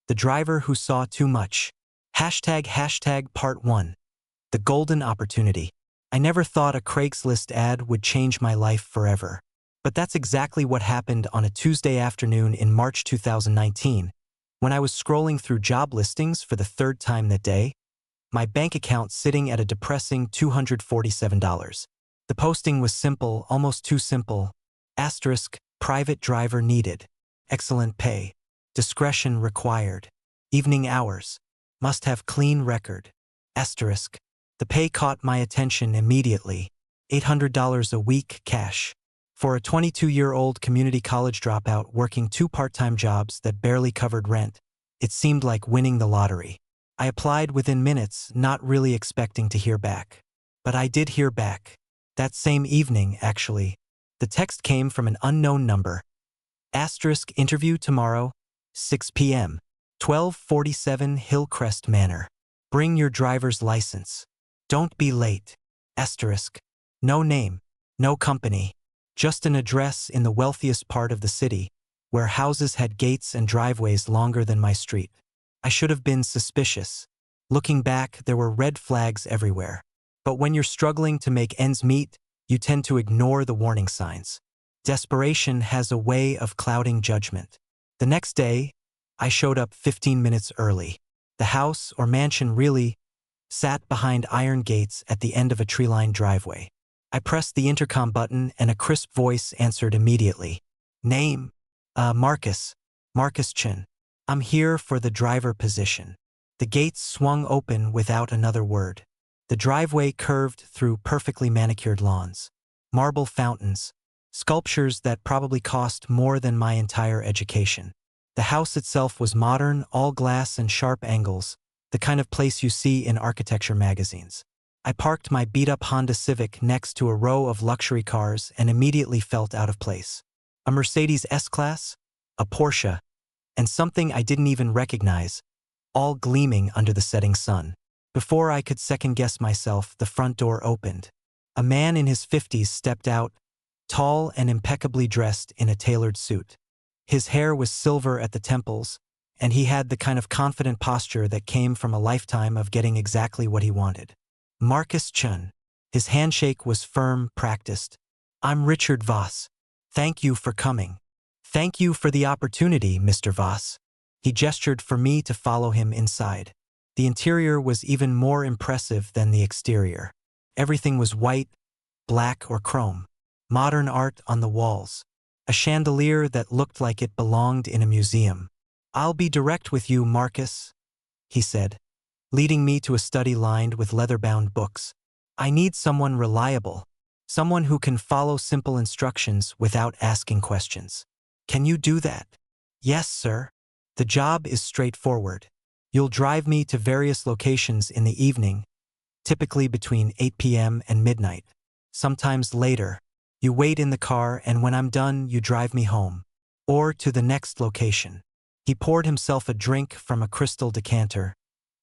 The driver who saw too much. Hashtag part 1. The golden opportunity. I never thought a Craigslist ad would change my life forever. But that's exactly what happened on a Tuesday afternoon in March 2019, when I was scrolling through job listings for the third time that day, my bank account sitting at a depressing $247. The posting was simple, almost too simple. Asterisk, private driver needed. Excellent pay. Discretion required. Evening hours. Must have clean record. Asterisk. The pay caught my attention immediately. $800 a week cash. For a 22-year-old community college dropout working 2 part-time jobs that barely covered rent, it seemed like winning the lottery. I applied within minutes, not really expecting to hear back. But I did hear back. That same evening, actually. The text came from an unknown number. Asterisk interview tomorrow, 6 p.m. 1247 Hillcrest Manor. Bring your driver's license. Don't be late. Asterisk. No name, no company. Just an address in the wealthiest part of the city, where houses had gates and driveways longer than my street. I should have been suspicious. Looking back, there were red flags everywhere. But when you're struggling to make ends meet, you tend to ignore the warning signs. Desperation has a way of clouding judgment. The next day, I showed up 15 minutes early. The house, or mansion really, sat behind iron gates at the end of a tree-lined driveway. I pressed the intercom button and a crisp voice answered immediately. Name? Marcus. Marcus Chin. I'm here for the driver position. The gates swung open without another word. The driveway curved through perfectly manicured lawns. Marble fountains. Sculptures that probably cost more than my entire education. The house itself was modern, all glass and sharp angles, the kind of place you see in architecture magazines. I parked my beat-up Honda Civic next to a row of luxury cars and immediately felt out of place. A Mercedes S-Class, a Porsche, and something I didn't even recognize, all gleaming under the setting sun. Before I could second-guess myself, the front door opened. A man in his 50s stepped out, tall and impeccably dressed in a tailored suit. His hair was silver at the temples, and he had the kind of confident posture that came from a lifetime of getting exactly what he wanted. Marcus Chun. His handshake was firm, practiced. I'm Richard Voss. Thank you for coming. Thank you for the opportunity, Mr. Voss. He gestured for me to follow him inside. The interior was even more impressive than the exterior. Everything was white, black, or chrome. Modern art on the walls. A chandelier that looked like it belonged in a museum. I'll be direct with you, Marcus, he said, leading me to a study lined with leather-bound books. I need someone reliable, someone who can follow simple instructions without asking questions. Can you do that? Yes, sir. The job is straightforward. You'll drive me to various locations in the evening, typically between 8 p.m. and midnight. Sometimes later. You wait in the car, and when I'm done, you drive me home. Or to the next location. He poured himself a drink from a crystal decanter.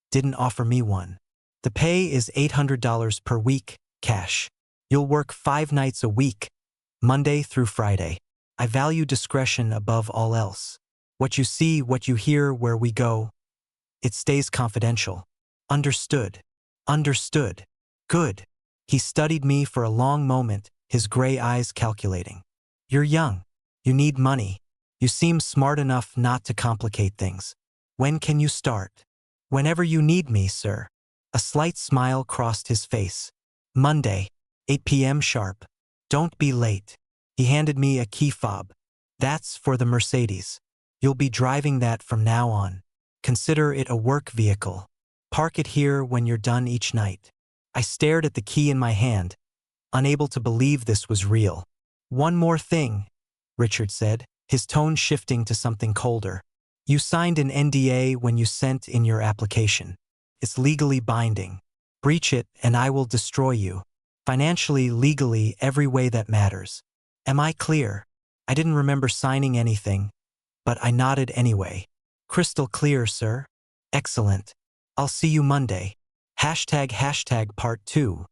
Didn't offer me one. The pay is $800 per week, cash. You'll work 5 nights a week, Monday through Friday. I value discretion above all else. What you see, what you hear, where we go, it stays confidential. Understood. Understood. Good. He studied me for a long moment, his gray eyes calculating. You're young. You need money. You seem smart enough not to complicate things. When can you start? Whenever you need me, sir. A slight smile crossed his face. Monday, 8 p.m. sharp. Don't be late. He handed me a key fob. That's for the Mercedes. You'll be driving that from now on. Consider it a work vehicle. Park it here when you're done each night. I stared at the key in my hand, unable to believe this was real. One more thing, Richard said, his tone shifting to something colder. You signed an NDA when you sent in your application. It's legally binding. Breach it and I will destroy you. Financially, legally, every way that matters. Am I clear? I didn't remember signing anything, but I nodded anyway. Crystal clear, sir. Excellent. I'll see you Monday. Hashtag part 2.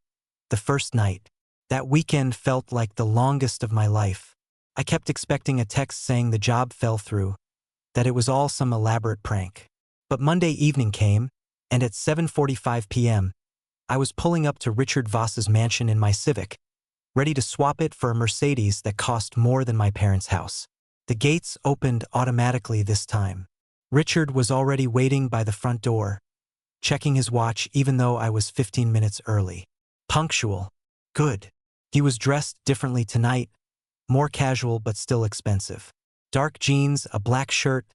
The first night. That weekend felt like the longest of my life. I kept expecting a text saying the job fell through, that it was all some elaborate prank. But Monday evening came, and at 7:45 p.m., I was pulling up to Richard Voss's mansion in my Civic, ready to swap it for a Mercedes that cost more than my parents' house. The gates opened automatically this time. Richard was already waiting by the front door, checking his watch even though I was 15 minutes early. Punctual. Good. He was dressed differently tonight, more casual but still expensive. Dark jeans, a black shirt,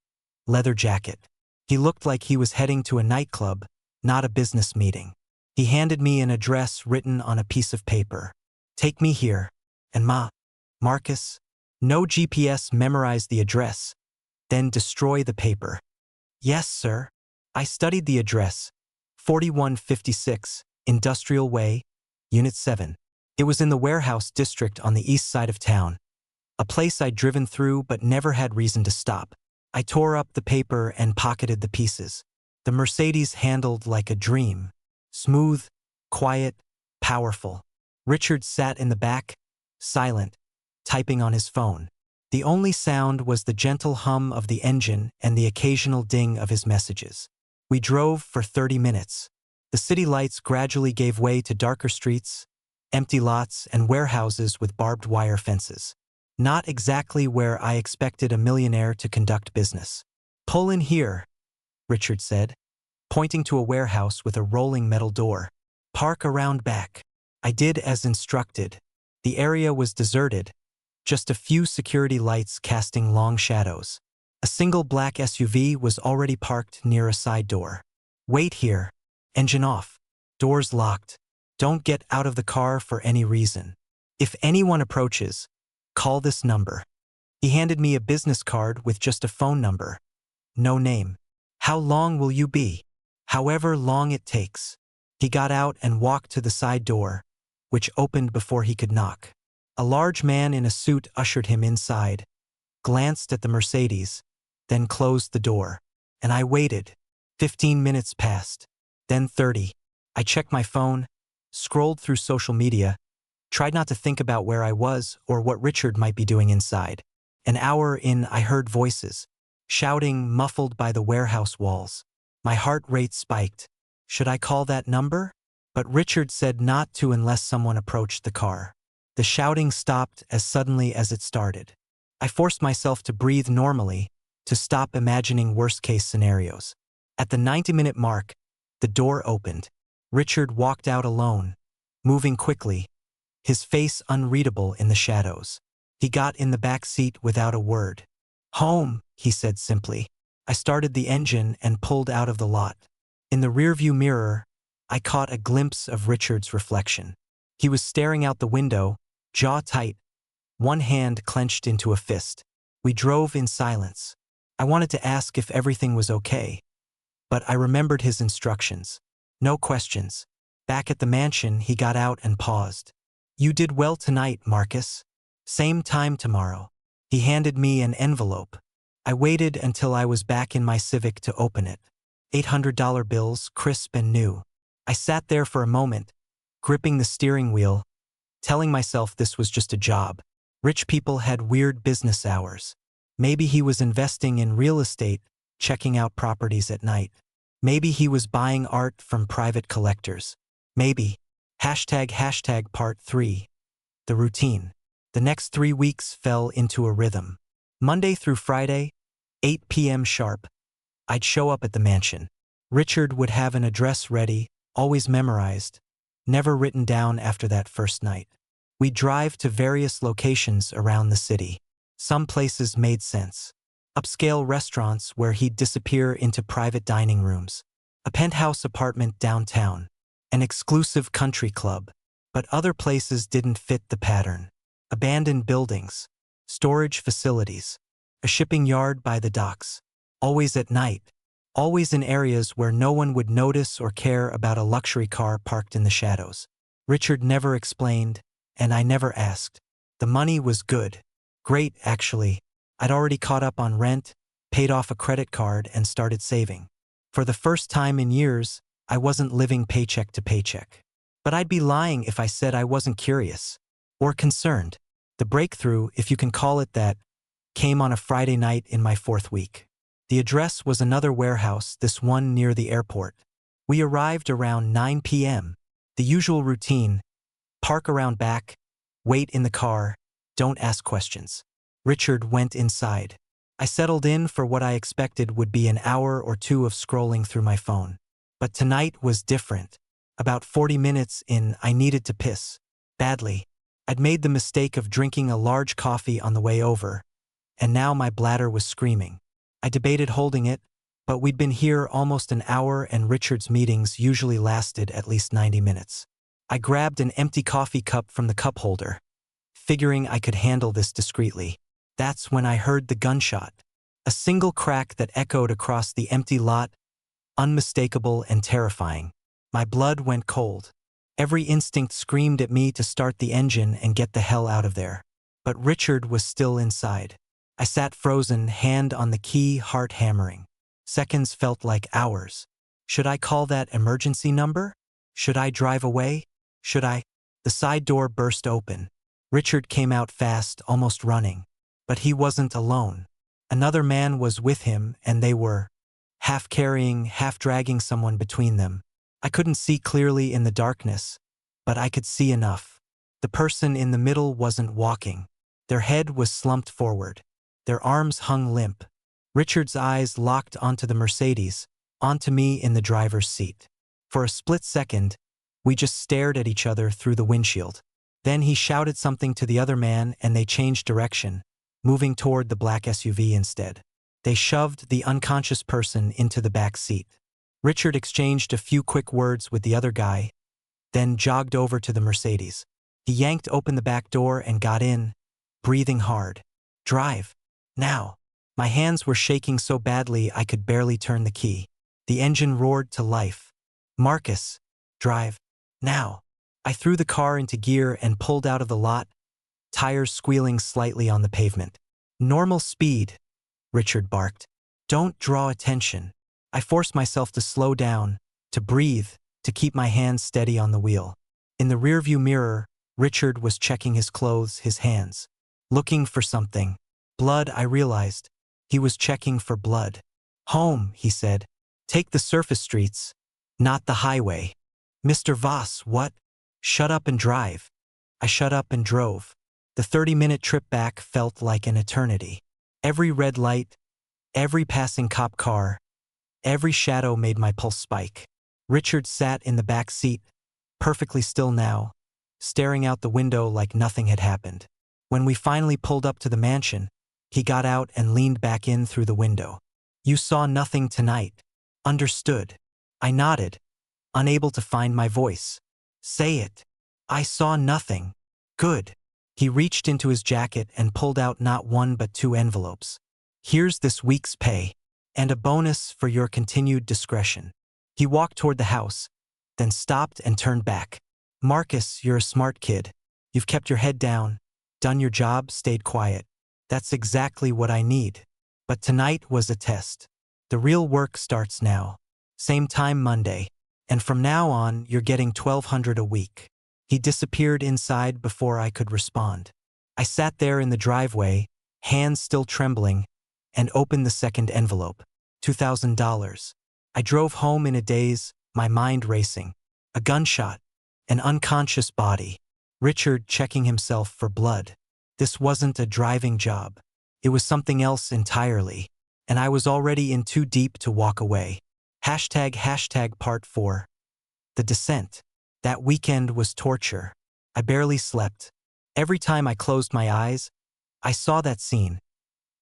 leather jacket. He looked like he was heading to a nightclub, not a business meeting. He handed me an address written on a piece of paper. Take me here. And Marcus. No GPS memorized the address. Then destroy the paper. Yes, sir. I studied the address. 4156, Industrial Way, Unit 7. It was in the warehouse district on the east side of town. A place I'd driven through but never had reason to stop. I tore up the paper and pocketed the pieces. The Mercedes handled like a dream. Smooth, quiet, powerful. Richard sat in the back, silent, typing on his phone. The only sound was the gentle hum of the engine and the occasional ding of his messages. We drove for 30 minutes. The city lights gradually gave way to darker streets, empty lots, and warehouses with barbed wire fences. Not exactly where I expected a millionaire to conduct business. Pull in here, Richard said, pointing to a warehouse with a rolling metal door. Park around back. I did as instructed. The area was deserted, just a few security lights casting long shadows. A single black SUV was already parked near a side door. Wait here. Engine off. Doors locked. Don't get out of the car for any reason. If anyone approaches, call this number. He handed me a business card with just a phone number. No name. How long will you be? However long it takes. He got out and walked to the side door, which opened before he could knock. A large man in a suit ushered him inside, glanced at the Mercedes, then closed the door. And I waited. 15 minutes passed. Then 30. I checked my phone, scrolled through social media, tried not to think about where I was or what Richard might be doing inside. An hour in, I heard voices, shouting, muffled by the warehouse walls. My heart rate spiked. Should I call that number? But Richard said not to unless someone approached the car. The shouting stopped as suddenly as it started. I forced myself to breathe normally, to stop imagining worst-case scenarios. At the 90-minute mark, the door opened. Richard walked out alone, moving quickly, his face unreadable in the shadows. He got in the back seat without a word. Home, he said simply. I started the engine and pulled out of the lot. In the rearview mirror, I caught a glimpse of Richard's reflection. He was staring out the window, jaw tight, one hand clenched into a fist. We drove in silence. I wanted to ask if everything was okay, but I remembered his instructions. No questions. Back at the mansion, he got out and paused. You did well tonight, Marcus. Same time tomorrow. He handed me an envelope. I waited until I was back in my Civic to open it. $800 bills, crisp and new. I sat there for a moment, gripping the steering wheel, telling myself this was just a job. Rich people had weird business hours. Maybe he was investing in real estate, checking out properties at night. Maybe he was buying art from private collectors. Maybe. ## part 3. The routine. The next 3 weeks fell into a rhythm. Monday through Friday, 8 p.m. sharp, I'd show up at the mansion. Richard would have an address ready, always memorized, never written down after that first night. We'd drive to various locations around the city. Some places made sense. Upscale restaurants where he'd disappear into private dining rooms. A penthouse apartment downtown. An exclusive country club. But other places didn't fit the pattern. Abandoned buildings. Storage facilities. A shipping yard by the docks. Always at night. Always in areas where no one would notice or care about a luxury car parked in the shadows. Richard never explained, and I never asked. The money was good. Great, actually. I'd already caught up on rent, paid off a credit card, and started saving. For the first time in years, I wasn't living paycheck to paycheck. But I'd be lying if I said I wasn't curious. Or concerned. The breakthrough, if you can call it that, came on a Friday night in my 4th week. The address was another warehouse, this one near the airport. We arrived around 9 p.m. The usual routine: park around back, wait in the car, don't ask questions. Richard went inside. I settled in for what I expected would be an hour or two of scrolling through my phone. But tonight was different. About 40 minutes in, I needed to piss. Badly. I'd made the mistake of drinking a large coffee on the way over, and now my bladder was screaming. I debated holding it, but we'd been here almost an hour and Richard's meetings usually lasted at least 90 minutes. I grabbed an empty coffee cup from the cup holder, figuring I could handle this discreetly. That's when I heard the gunshot. A single crack that echoed across the empty lot, unmistakable and terrifying. My blood went cold. Every instinct screamed at me to start the engine and get the hell out of there. But Richard was still inside. I sat frozen, hand on the key, heart hammering. Seconds felt like hours. Should I call that emergency number? Should I drive away? Should I? The side door burst open. Richard came out fast, almost running. But he wasn't alone. Another man was with him, and they were half carrying, half dragging someone between them. I couldn't see clearly in the darkness, but I could see enough. The person in the middle wasn't walking. Their head was slumped forward. Their arms hung limp. Richard's eyes locked onto the Mercedes, onto me in the driver's seat. For a split second, we just stared at each other through the windshield. Then he shouted something to the other man and they changed direction, moving toward the black SUV instead. They shoved the unconscious person into the back seat. Richard exchanged a few quick words with the other guy, then jogged over to the Mercedes. He yanked open the back door and got in, breathing hard. Drive. Now. My hands were shaking so badly I could barely turn the key. The engine roared to life. Marcus. Drive. Now. I threw the car into gear and pulled out of the lot, tires squealing slightly on the pavement. Normal speed, Richard barked. Don't draw attention. I forced myself to slow down, to breathe, to keep my hands steady on the wheel. In the rearview mirror, Richard was checking his clothes, his hands. Looking for something. Blood, I realized. He was checking for blood. Home, he said. Take the surface streets, not the highway. Mr. Voss, what? Shut up and drive. I shut up and drove. The 30-minute trip back felt like an eternity. Every red light, every passing cop car, every shadow made my pulse spike. Richard sat in the back seat, perfectly still now, staring out the window like nothing had happened. When we finally pulled up to the mansion, he got out and leaned back in through the window. You saw nothing tonight. Understood. I nodded, unable to find my voice. Say it. I saw nothing. Good. He reached into his jacket and pulled out not one but 2 envelopes. Here's this week's pay, and a bonus for your continued discretion. He walked toward the house, then stopped and turned back. Marcus, you're a smart kid. You've kept your head down, done your job, stayed quiet. That's exactly what I need. But tonight was a test. The real work starts now. Same time Monday. And from now on, you're getting $1,200 a week. He disappeared inside before I could respond. I sat there in the driveway, hands still trembling, and opened the second envelope. $2,000. I drove home in a daze, my mind racing. A gunshot. An unconscious body. Richard checking himself for blood. This wasn't a driving job. It was something else entirely. And I was already in too deep to walk away. ## part 4. The descent. That weekend was torture. I barely slept. Every time I closed my eyes, I saw that scene.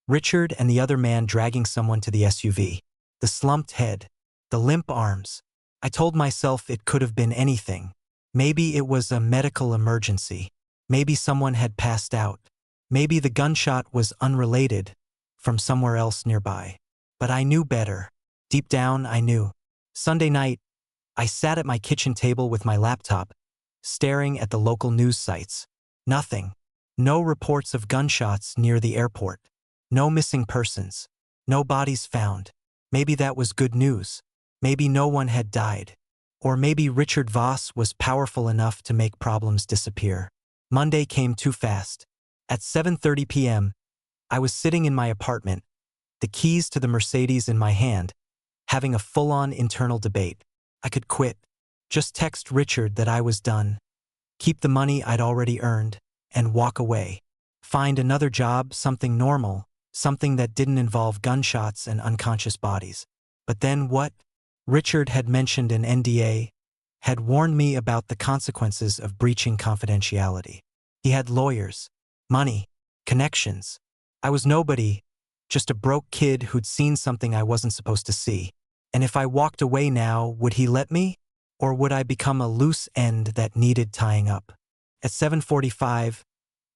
Richard and the other man dragging someone to the SUV. The slumped head. The limp arms. I told myself it could have been anything. Maybe it was a medical emergency. Maybe someone had passed out. Maybe the gunshot was unrelated, from somewhere else nearby. But I knew better. Deep down, I knew. Sunday night, I sat at my kitchen table with my laptop, staring at the local news sites. Nothing. No reports of gunshots near the airport. No missing persons. No bodies found. Maybe that was good news. Maybe no one had died. Or maybe Richard Voss was powerful enough to make problems disappear. Monday came too fast. At 7:30 p.m., I was sitting in my apartment, the keys to the Mercedes in my hand, having a full-on internal debate. I could quit. Just text Richard that I was done, keep the money I'd already earned, and walk away. Find another job, something normal, something that didn't involve gunshots and unconscious bodies. But then what? Richard had mentioned an NDA, had warned me about the consequences of breaching confidentiality. He had lawyers, money, connections. I was nobody, just a broke kid who'd seen something I wasn't supposed to see. And if I walked away now, would he let me? Or would I become a loose end that needed tying up? At 7:45,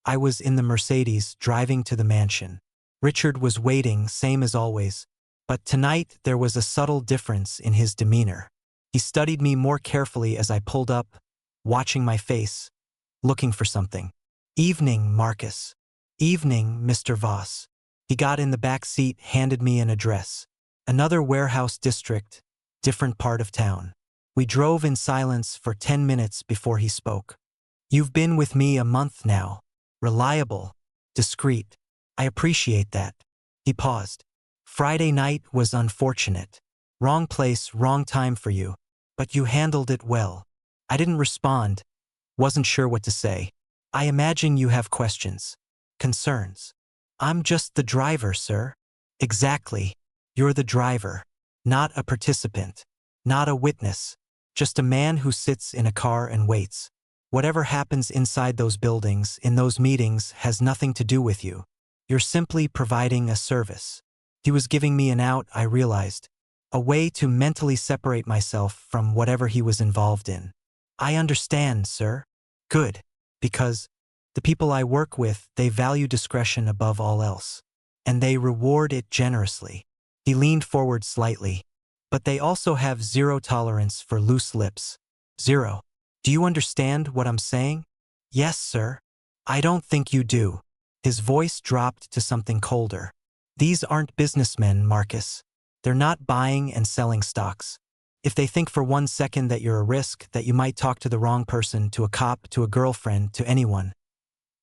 I was in the Mercedes driving to the mansion. Richard was waiting, same as always, but tonight there was a subtle difference in his demeanor. He studied me more carefully as I pulled up, watching my face, looking for something. "Evening, Marcus." "Evening, Mr. Voss." He got in the back seat, handed me an address. Another warehouse district, different part of town. We drove in silence for 10 minutes before he spoke. "You've been with me a month now. Reliable, discreet. I appreciate that." He paused. "Friday night was unfortunate. Wrong place, wrong time for you. But you handled it well." I didn't respond, wasn't sure what to say. "I imagine you have questions, concerns." "I'm just the driver, sir." "Exactly. You're the driver, not a participant, not a witness, just a man who sits in a car and waits. Whatever happens inside those buildings, in those meetings, has nothing to do with you. You're simply providing a service." He was giving me an out, I realized, a way to mentally separate myself from whatever he was involved in. "I understand, sir." "Good, because the people I work with, they value discretion above all else, and they reward it generously." He leaned forward slightly. "But they also have zero tolerance for loose lips. Zero. Do you understand what I'm saying?" "Yes, sir." "I don't think you do." His voice dropped to something colder. "These aren't businessmen, Marcus. They're not buying and selling stocks. If they think for 1 second that you're a risk, that you might talk to the wrong person, to a cop, to a girlfriend, to anyone,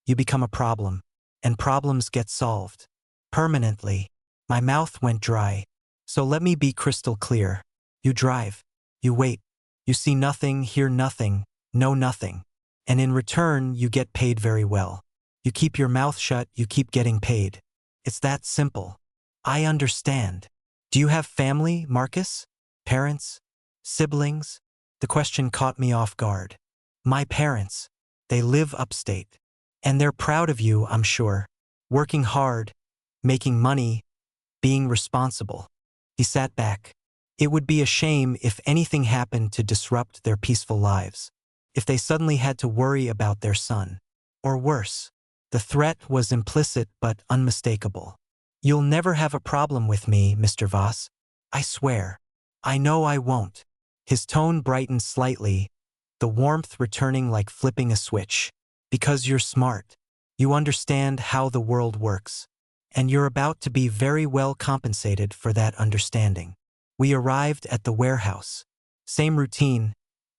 you become a problem, and problems get solved. Permanently." My mouth went dry. "So let me be crystal clear. You drive. You wait. You see nothing, hear nothing, know nothing. And in return, you get paid very well. You keep your mouth shut, you keep getting paid. It's that simple." "I understand." "Do you have family, Marcus? Parents? Siblings?" The question caught me off guard. "My parents. They live upstate. And they're proud of you, I'm sure. Working hard, making money, being responsible." He sat back. "It would be a shame if anything happened to disrupt their peaceful lives. If they suddenly had to worry about their son. Or worse." The threat was implicit but unmistakable. "You'll never have a problem with me, Mr. Voss. I swear." "I know I won't." His tone brightened slightly, the warmth returning like flipping a switch. "Because you're smart. You understand how the world works. And you're about to be very well compensated for that understanding." We arrived at the warehouse. Same routine,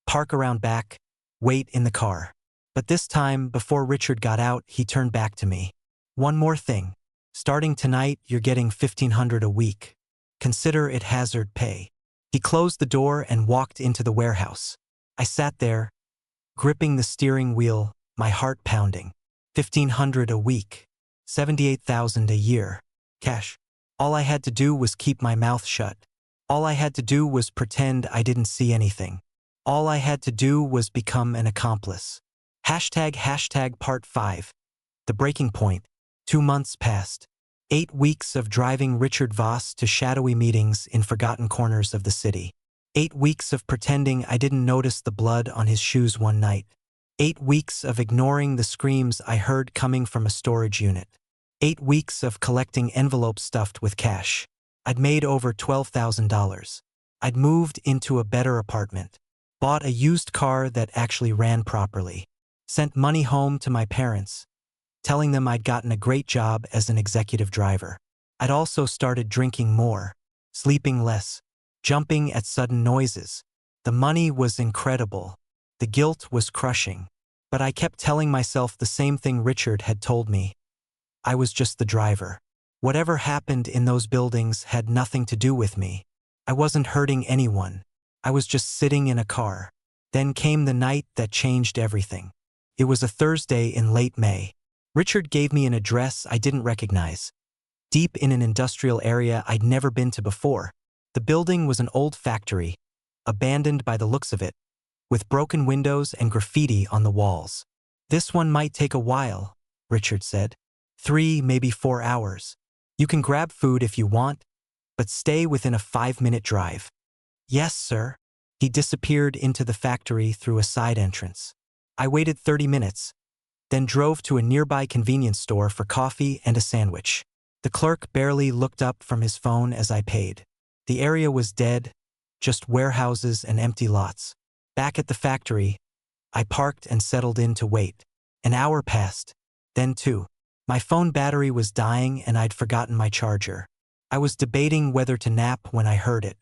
park around back, wait in the car. But this time, before Richard got out, he turned back to me. "One more thing. Starting tonight, you're getting $1,500 a week. Consider it hazard pay." He closed the door and walked into the warehouse. I sat there, gripping the steering wheel, my heart pounding. $1,500 a week. $78,000 a year. Cash. All I had to do was keep my mouth shut. All I had to do was pretend I didn't see anything. All I had to do was become an accomplice. ## Part 5. The breaking point. 2 months passed. 8 weeks of driving Richard Voss to shadowy meetings in forgotten corners of the city. 8 weeks of pretending I didn't notice the blood on his shoes one night. 8 weeks of ignoring the screams I heard coming from a storage unit. 8 weeks of collecting envelopes stuffed with cash. I'd made over $12,000. I'd moved into a better apartment. Bought a used car that actually ran properly. Sent money home to my parents, telling them I'd gotten a great job as an executive driver. I'd also started drinking more, sleeping less, jumping at sudden noises. The money was incredible. The guilt was crushing. But I kept telling myself the same thing Richard had told me. I was just the driver. Whatever happened in those buildings had nothing to do with me. I wasn't hurting anyone. I was just sitting in a car. Then came the night that changed everything. It was a Thursday in late May. Richard gave me an address I didn't recognize, deep in an industrial area I'd never been to before. The building was an old factory, abandoned by the looks of it, with broken windows and graffiti on the walls. "This one might take a while," Richard said. 3, maybe 4 hours. "You can grab food if you want, but stay within a 5-minute drive." "Yes, sir." He disappeared into the factory through a side entrance. I waited 30 minutes, then drove to a nearby convenience store for coffee and a sandwich. The clerk barely looked up from his phone as I paid. The area was dead, just warehouses and empty lots. Back at the factory, I parked and settled in to wait. An hour passed, then 2. My phone battery was dying and I'd forgotten my charger. I was debating whether to nap when I heard it.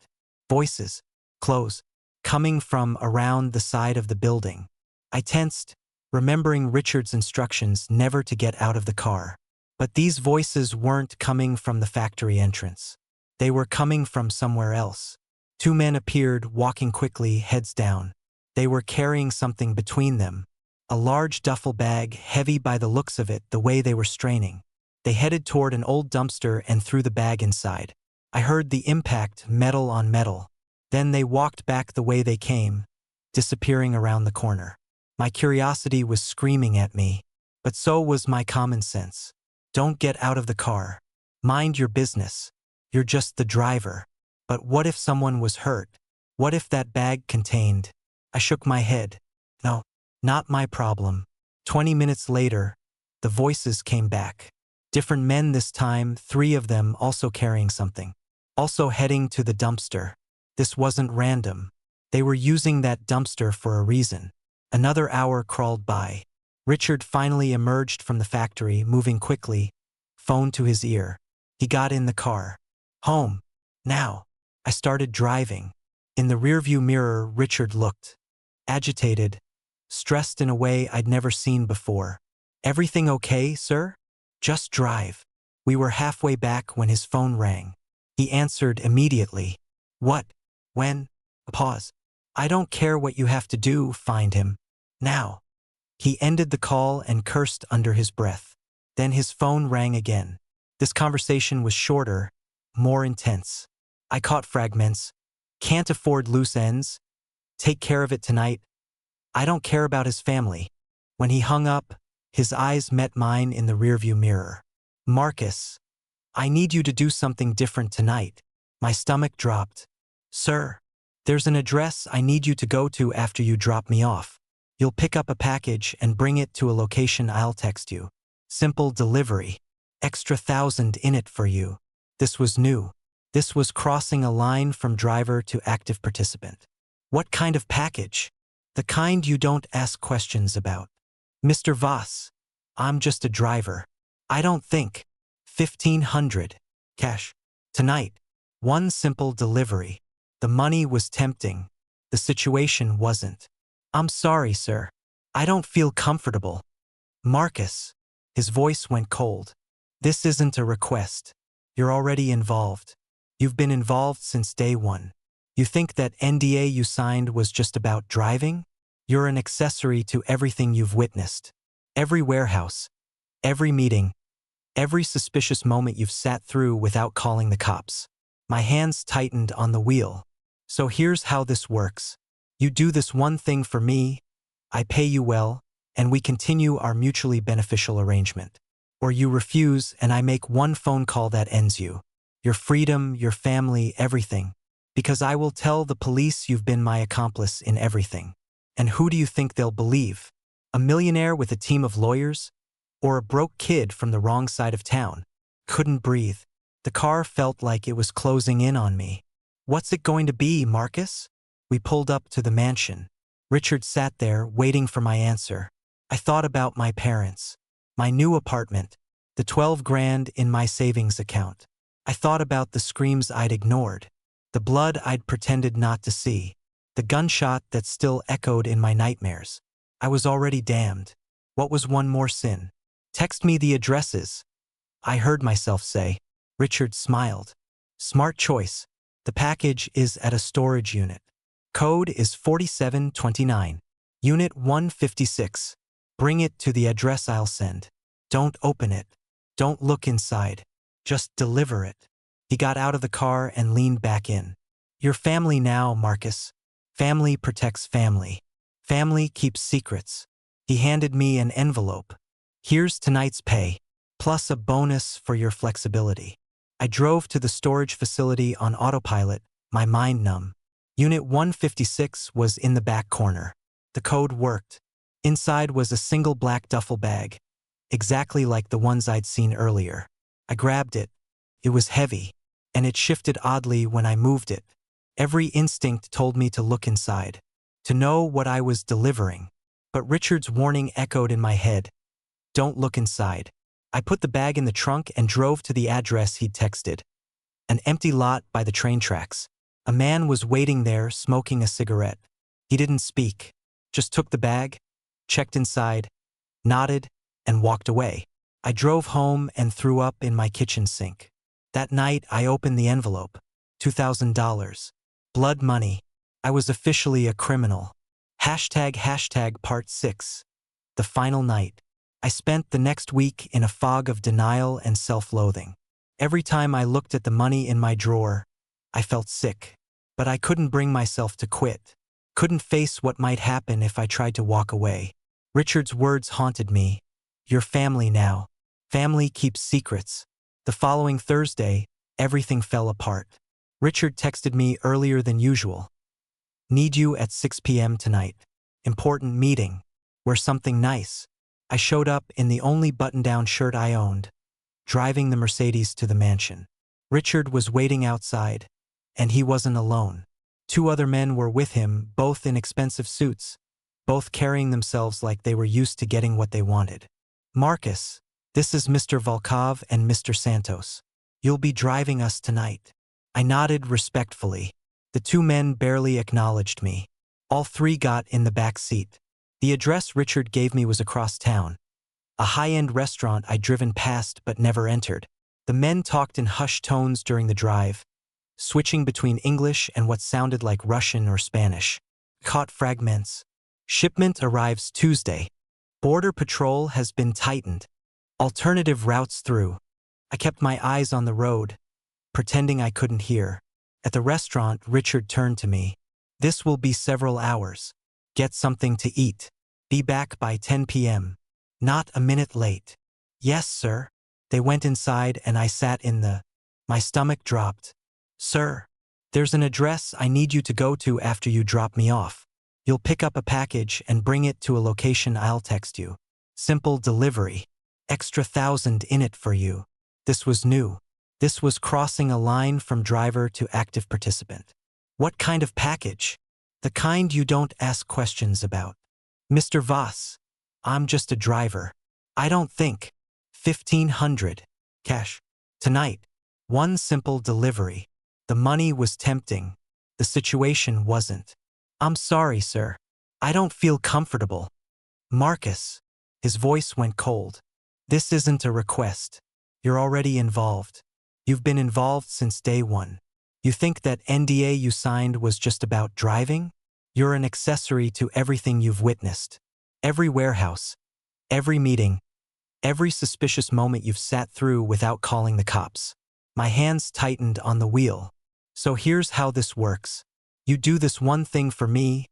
Voices, close, coming from around the side of the building. I tensed, remembering Richard's instructions never to get out of the car. But these voices weren't coming from the factory entrance. They were coming from somewhere else. 2 men appeared, walking quickly, heads down. They were carrying something between them. A large duffel bag, heavy by the looks of it, the way they were straining. They headed toward an old dumpster and threw the bag inside. I heard the impact, metal on metal. Then they walked back the way they came, disappearing around the corner. My curiosity was screaming at me, but so was my common sense. Don't get out of the car. Mind your business. You're just the driver. But what if someone was hurt? What if that bag contained? I shook my head. No, not my problem. 20 minutes later, the voices came back. Different men this time, 3 of them also carrying something. Also heading to the dumpster. This wasn't random. They were using that dumpster for a reason. Another hour crawled by. Richard finally emerged from the factory, moving quickly, phone to his ear. He got in the car. "Home. Now." I started driving. In the rearview mirror, Richard looked. Agitated, stressed in a way I'd never seen before. "Everything okay, sir? Just drive." We were halfway back when his phone rang. He answered immediately. "What? When?" A pause. "I don't care what you have to do, find him. Now." He ended the call and cursed under his breath. Then his phone rang again. This conversation was shorter, more intense. I caught fragments. "Can't afford loose ends. Take care of it tonight. I don't care about his family." When he hung up, his eyes met mine in the rearview mirror. "Marcus, I need you to do something different tonight." My stomach dropped. "Sir, there's an address I need you to go to after you drop me off. You'll pick up a package and bring it to a location I'll text you. Simple delivery. Extra 1,000 in it for you." This was new. This was crossing a line from driver to active participant. "What kind of package?" "The kind you don't ask questions about." "Mr. Voss, I'm just a driver. I don't think." 1,500. Cash. Tonight. One simple delivery. The money was tempting. The situation wasn't. "I'm sorry, sir. I don't feel comfortable." "Marcus." His voice went cold. "This isn't a request. You're already involved. You've been involved since day one. You think that NDA you signed was just about driving? You're an accessory to everything you've witnessed. Every warehouse, every meeting, every suspicious moment you've sat through without calling the cops." My hands tightened on the wheel. "So here's how this works. You do this one thing for me, I pay you well, and we continue our mutually beneficial arrangement. Or you refuse and I make one phone call that ends you. Your freedom, your family, everything. Because I will tell the police you've been my accomplice in everything. And who do you think they'll believe? A millionaire with a team of lawyers? Or a broke kid from the wrong side of town?" Couldn't breathe. The car felt like it was closing in on me. "What's it going to be, Marcus?" We pulled up to the mansion. Richard sat there, waiting for my answer. I thought about my parents, my new apartment, the 12 grand in my savings account. I thought about the screams I'd ignored, the blood I'd pretended not to see, the gunshot that still echoed in my nightmares. I was already damned. What was one more sin? "Text me the addresses," I heard myself say. Richard smiled. Smart choice. The package is at a storage unit. Code is 4729. Unit 156. Bring it to the address I'll send. Don't open it. Don't look inside. Just deliver it. He got out of the car and leaned back in. Your family now, Marcus. Family protects family. Family keeps secrets. He handed me an envelope. Here's tonight's pay, plus a bonus for your flexibility. I drove to the storage facility on autopilot, my mind numb. Unit 156 was in the back corner. The code worked. Inside was a single black duffel bag, exactly like the ones I'd seen earlier. I grabbed it. It was heavy, and it shifted oddly when I moved it. Every instinct told me to look inside, to know what I was delivering. But Richard's warning echoed in my head. Don't look inside. I put the bag in the trunk and drove to the address he'd texted. An empty lot by the train tracks. A man was waiting there, smoking a cigarette. He didn't speak, just took the bag, checked inside, nodded, and walked away. I drove home and threw up in my kitchen sink. That night, I opened the envelope. $2,000. Blood money. I was officially a criminal. Hashtag part 6. The final night. I spent the next week in a fog of denial and self-loathing. Every time I looked at the money in my drawer, I felt sick. But I couldn't bring myself to quit. Couldn't face what might happen if I tried to walk away. Richard's words haunted me. Your family now. Family keeps secrets. The following Thursday, everything fell apart. Richard texted me earlier than usual. Need you at 6 p.m. tonight. Important meeting. Wear something nice. I showed up in the only button-down shirt I owned, driving the Mercedes to the mansion. Richard was waiting outside, and he wasn't alone. 2 other men were with him, both in expensive suits, both carrying themselves like they were used to getting what they wanted. Marcus, this is Mr. Volkov and Mr. Santos. You'll be driving us tonight. I nodded respectfully. The 2 men barely acknowledged me. All 3 got in the back seat. The address Richard gave me was across town. A high-end restaurant I'd driven past but never entered. The men talked in hushed tones during the drive, switching between English and what sounded like Russian or Spanish. Caught fragments. Shipment arrives Tuesday. Border patrol has been tightened. Alternative routes through. I kept my eyes on the road, pretending I couldn't hear. At the restaurant, Richard turned to me. This will be several hours. Get something to eat. Be back by 10 p.m. Not a minute late. Yes, sir. They went inside and I sat in the... My stomach dropped. Sir, there's an address I need you to go to after you drop me off. You'll pick up a package and bring it to a location I'll text you. Simple delivery. Extra 1,000 in it for you. This was new. This was crossing a line from driver to active participant. What kind of package? The kind you don't ask questions about. Mr. Voss, I'm just a driver. I don't think. 1,500. Cash. Tonight. One simple delivery. The money was tempting. The situation wasn't. I'm sorry, sir. I don't feel comfortable. Marcus. His voice went cold. This isn't a request. You're already involved. You've been involved since day one. You think that NDA you signed was just about driving? You're an accessory to everything you've witnessed. Every warehouse, every meeting, every suspicious moment you've sat through without calling the cops. My hands tightened on the wheel. So here's how this works. You do this one thing for me,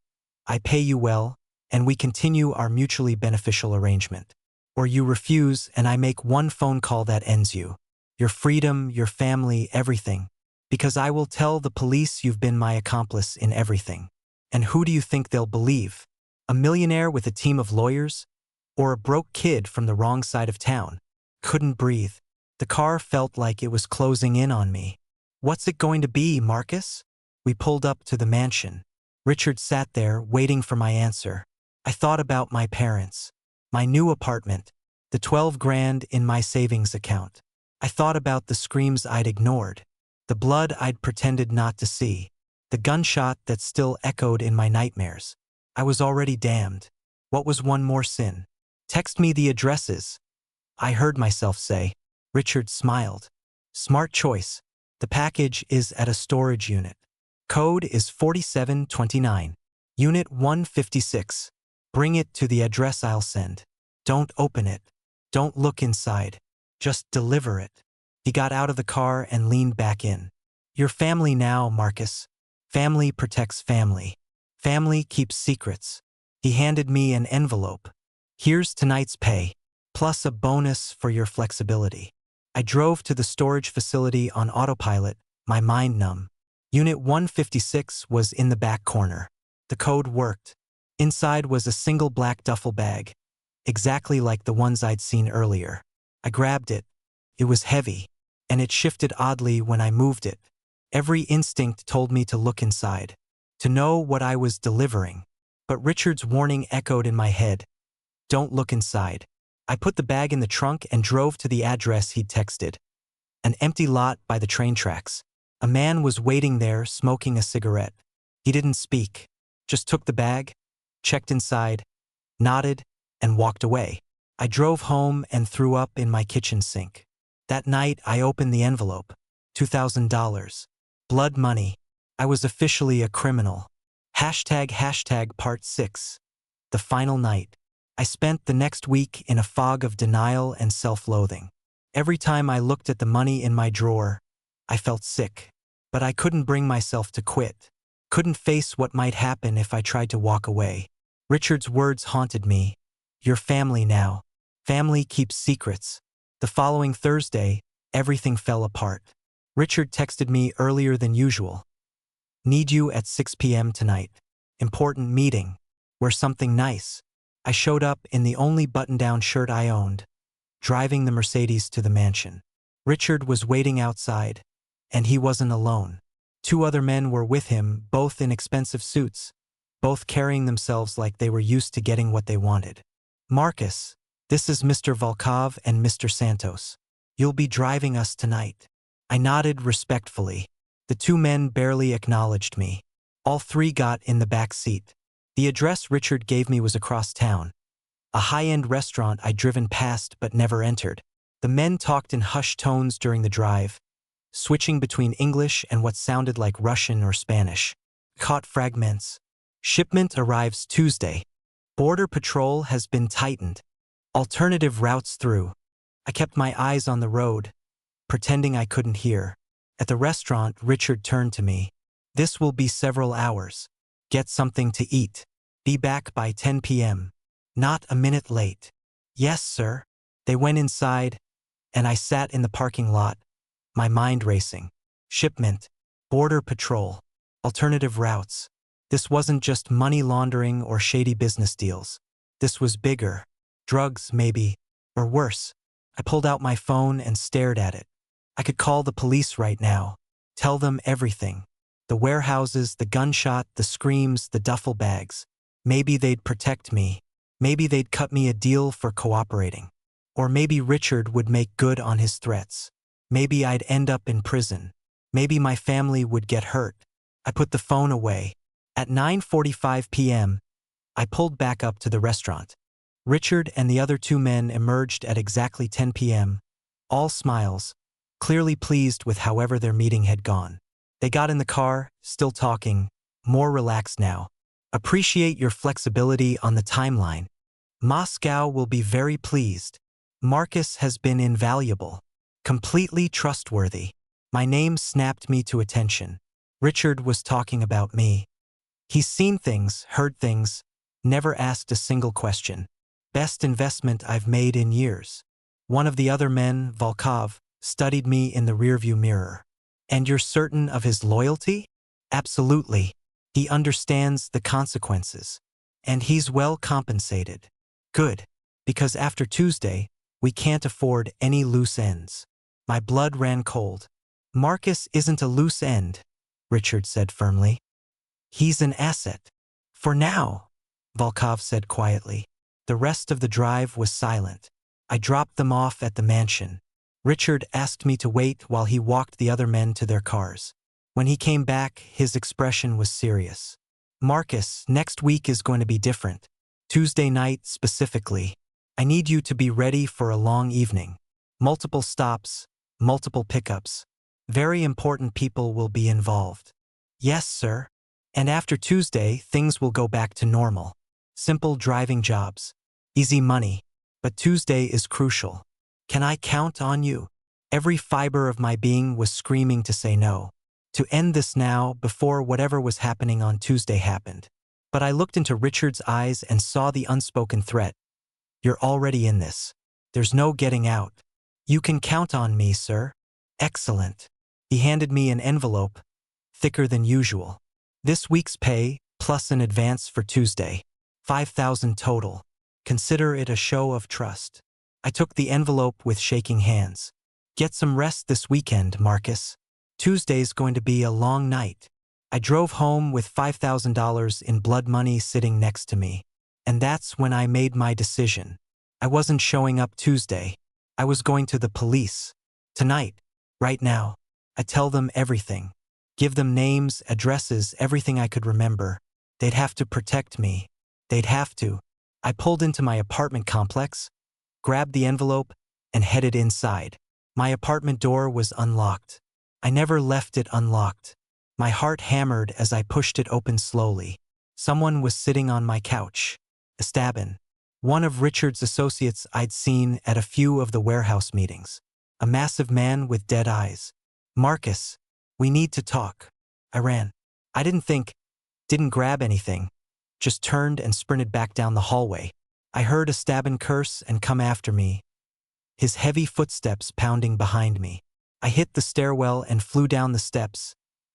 I pay you well, and we continue our mutually beneficial arrangement. Or you refuse and I make one phone call that ends you. Your freedom, your family, everything. Because I will tell the police you've been my accomplice in everything. And who do you think they'll believe? A millionaire with a team of lawyers? Or a broke kid from the wrong side of town? Couldn't breathe. The car felt like it was closing in on me. What's it going to be, Marcus? We pulled up to the mansion. Richard sat there, waiting for my answer. I thought about my parents, my new apartment, the 12 grand in my savings account. I thought about the screams I'd ignored, the blood I'd pretended not to see, the gunshot that still echoed in my nightmares. I was already damned. What was one more sin? Text me the addresses. I heard myself say. Richard smiled. Smart choice. The package is at a storage unit. Code is 4729. Unit 156. Bring it to the address I'll send. Don't open it. Don't look inside. Just deliver it. He got out of the car and leaned back in. Your family now, Marcus. Family protects family. Family keeps secrets. He handed me an envelope. Here's tonight's pay, plus a bonus for your flexibility. I drove to the storage facility on autopilot, my mind numb. Unit 156 was in the back corner. The code worked. Inside was a single black duffel bag, exactly like the ones I'd seen earlier. I grabbed it. It was heavy, and it shifted oddly when I moved it. Every instinct told me to look inside, to know what I was delivering. But Richard's warning echoed in my head. Don't look inside. I put the bag in the trunk and drove to the address he'd texted. An empty lot by the train tracks. A man was waiting there smoking a cigarette. He didn't speak, just took the bag, checked inside, nodded, and walked away. I drove home and threw up in my kitchen sink. That night, I opened the envelope. $2,000. Blood money. I was officially a criminal. ## part 6. The final night. I spent the next week in a fog of denial and self-loathing. Every time I looked at the money in my drawer, I felt sick. But I couldn't bring myself to quit. Couldn't face what might happen if I tried to walk away. Richard's words haunted me. Your family now. Family keeps secrets. The following Thursday, everything fell apart. Richard texted me earlier than usual. Need you at 6 p.m. tonight. Important meeting. Wear something nice. I showed up in the only button-down shirt I owned, driving the Mercedes to the mansion. Richard was waiting outside, and he wasn't alone. 2 other men were with him, both in expensive suits, both carrying themselves like they were used to getting what they wanted. Marcus, this is Mr. Volkov and Mr. Santos. You'll be driving us tonight. I nodded respectfully. The 2 men barely acknowledged me. All 3 got in the back seat. The address Richard gave me was across town, a high-end restaurant I'd driven past but never entered. The men talked in hushed tones during the drive, switching between English and what sounded like Russian or Spanish. Caught fragments. Shipment arrives Tuesday. Border patrol has been tightened. Alternative routes through. I kept my eyes on the road, pretending I couldn't hear. At the restaurant, Richard turned to me. This will be several hours. Get something to eat. Be back by 10 p.m. Not a minute late. Yes, sir. They went inside, and I sat in the parking lot, my mind racing. Shipment. Border patrol. Alternative routes. This wasn't just money laundering or shady business deals. This was bigger. Drugs, maybe. Or worse. I pulled out my phone and stared at it. I could call the police right now. Tell them everything. The warehouses, the gunshot, the screams, the duffel bags. Maybe they'd protect me. Maybe they'd cut me a deal for cooperating. Or maybe Richard would make good on his threats. Maybe I'd end up in prison. Maybe my family would get hurt. I put the phone away. At 9:45 p.m., I pulled back up to the restaurant. Richard and the other 2 men emerged at exactly 10 p.m., all smiles, clearly pleased with however their meeting had gone. They got in the car, still talking, more relaxed now. Appreciate your flexibility on the timeline. Moscow will be very pleased. Marcus has been invaluable. Completely trustworthy. My name snapped me to attention. Richard was talking about me. He's seen things, heard things, never asked a single question. Best investment I've made in years. One of the other men, Volkov, studied me in the rearview mirror. And you're certain of his loyalty? Absolutely. He understands the consequences. And he's well compensated. Good. Because after Tuesday, we can't afford any loose ends. My blood ran cold. Marcus isn't a loose end, Richard said firmly. He's an asset. For now, Volkov said quietly. The rest of the drive was silent. I dropped them off at the mansion. Richard asked me to wait while he walked the other men to their cars. When he came back, his expression was serious. Marcus, next week is going to be different. Tuesday night specifically. I need you to be ready for a long evening. Multiple stops, multiple pickups. Very important people will be involved. Yes, sir. And after Tuesday, things will go back to normal. Simple driving jobs. Easy money. But Tuesday is crucial. Can I count on you? Every fiber of my being was screaming to say no. To end this now, before whatever was happening on Tuesday happened. But I looked into Richard's eyes and saw the unspoken threat. You're already in this. There's no getting out. You can count on me, sir. Excellent. He handed me an envelope, thicker than usual. This week's pay, plus an advance for Tuesday. $5,000 total. Consider it a show of trust. I took the envelope with shaking hands. Get some rest this weekend, Marcus. Tuesday's going to be a long night. I drove home with $5,000 in blood money sitting next to me. And that's when I made my decision. I wasn't showing up Tuesday. I was going to the police. Tonight. Right now. I tell them everything. Give them names, addresses, everything I could remember. They'd have to protect me. They'd have to. I pulled into my apartment complex, grabbed the envelope, and headed inside. My apartment door was unlocked. I never left it unlocked. My heart hammered as I pushed it open slowly. Someone was sitting on my couch. Esteban. One of Richard's associates I'd seen at a few of the warehouse meetings. A massive man with dead eyes. Marcus, we need to talk. I ran. I didn't grab anything. Just turned and sprinted back down the hallway. I heard Esteban curse and come after me, his heavy footsteps pounding behind me. I hit the stairwell and flew down the steps,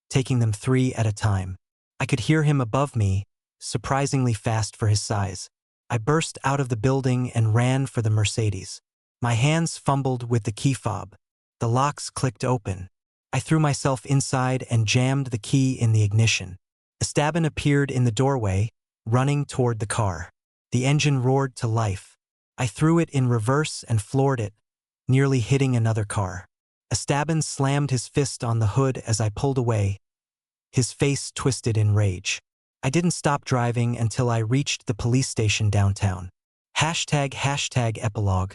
taking them 3 at a time. I could hear him above me, surprisingly fast for his size. I burst out of the building and ran for the Mercedes. My hands fumbled with the key fob. The locks clicked open. I threw myself inside and jammed the key in the ignition. Esteban appeared in the doorway, running toward the car. The engine roared to life. I threw it in reverse and floored it, nearly hitting another car. Esteban slammed his fist on the hood as I pulled away, his face twisted in rage. I didn't stop driving until I reached the police station downtown. ## epilogue.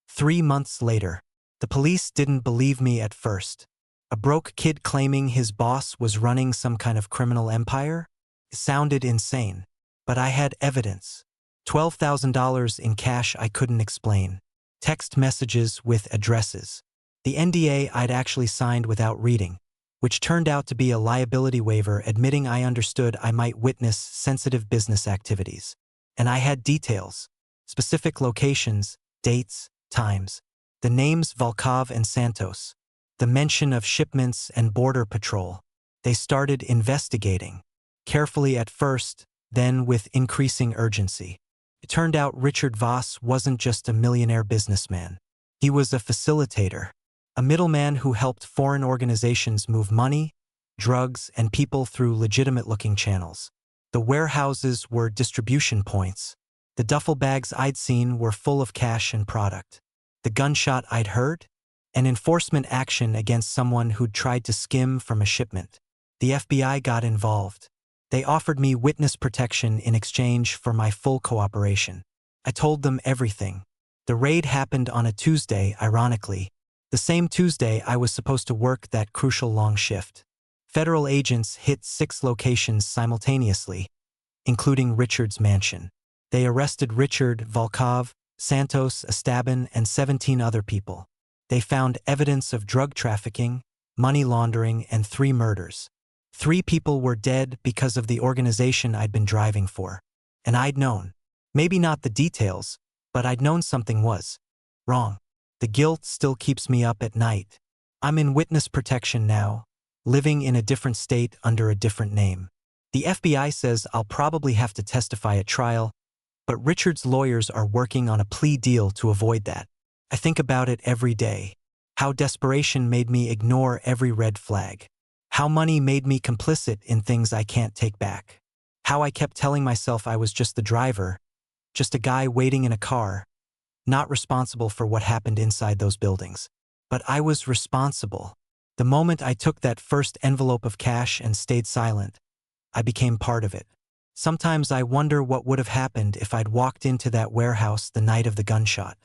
3 months later. The police didn't believe me at first. A broke kid claiming his boss was running some kind of criminal empire? It sounded insane. But I had evidence. $12,000 in cash I couldn't explain. Text messages with addresses. The NDA I'd actually signed without reading, which turned out to be a liability waiver admitting I understood I might witness sensitive business activities. And I had details. Specific locations, dates, times. The names Volkov and Santos. The mention of shipments and border patrol. They started investigating. Carefully at first, then with increasing urgency. It turned out Richard Voss wasn't just a millionaire businessman. He was a facilitator. A middleman who helped foreign organizations move money, drugs, and people through legitimate-looking channels. The warehouses were distribution points. The duffel bags I'd seen were full of cash and product. The gunshot I'd heard? An enforcement action against someone who'd tried to skim from a shipment. The FBI got involved. They offered me witness protection in exchange for my full cooperation. I told them everything. The raid happened on a Tuesday, ironically. The same Tuesday I was supposed to work that crucial long shift. Federal agents hit 6 locations simultaneously, including Richard's mansion. They arrested Richard, Volkov, Santos, Esteban, and 17 other people. They found evidence of drug trafficking, money laundering, and 3 murders. 3 people were dead because of the organization I'd been driving for. And I'd known. Maybe not the details, but I'd known something was wrong. The guilt still keeps me up at night. I'm in witness protection now, living in a different state under a different name. The FBI says I'll probably have to testify at trial, but Richard's lawyers are working on a plea deal to avoid that. I think about it every day. How desperation made me ignore every red flag. How money made me complicit in things I can't take back. How I kept telling myself I was just the driver, just a guy waiting in a car, not responsible for what happened inside those buildings. But I was responsible. The moment I took that first envelope of cash and stayed silent, I became part of it. Sometimes I wonder what would have happened if I'd walked into that warehouse the night of the gunshot.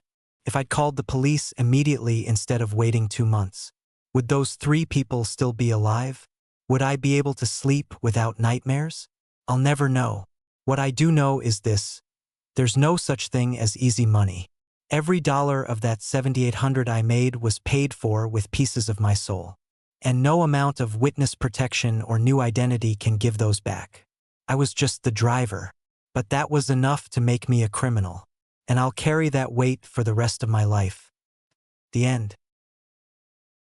If I'd called the police immediately instead of waiting 2 months, would those 3 people still be alive? Would I be able to sleep without nightmares? I'll never know. What I do know is this: there's no such thing as easy money. Every dollar of that 7,800 I made was paid for with pieces of my soul. And no amount of witness protection or new identity can give those back. I was just the driver, but that was enough to make me a criminal. And I'll carry that weight for the rest of my life. The end.